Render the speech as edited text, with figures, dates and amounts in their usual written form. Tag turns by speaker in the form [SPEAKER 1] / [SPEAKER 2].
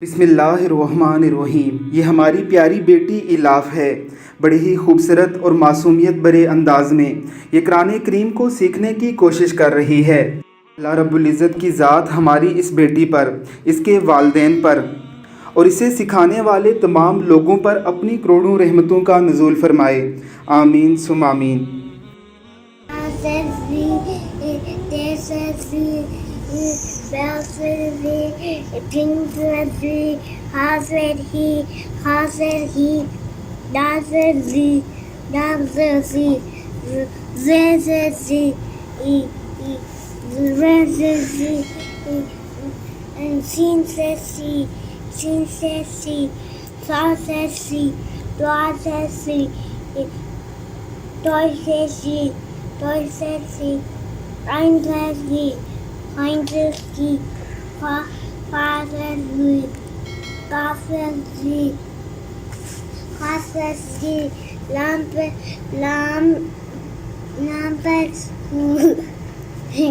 [SPEAKER 1] बिस्मिल्लाहिर्रहमानिर्रहीम। ये हमारी प्यारी बेटी इलाफ है। बड़ी ही खूबसूरत और मासूमियत भरे अंदाज में ये कुरान करीम को सीखने की कोशिश कर रही है। अल्लाह रब्बुल इज़्ज़त की ज़ात हमारी इस बेटी पर, इसके वालिदैन पर और इसे सिखाने वाले तमाम लोगों पर अपनी करोड़ों रहमतों का नुज़ूल फरमाए। आमीन सुम आमीन।
[SPEAKER 2] Sin says she, sin says she, saw says she, dog says she, toy says she, toy says she, find says she, find says she, fa says she, cough says she, cough says she, lamp says she.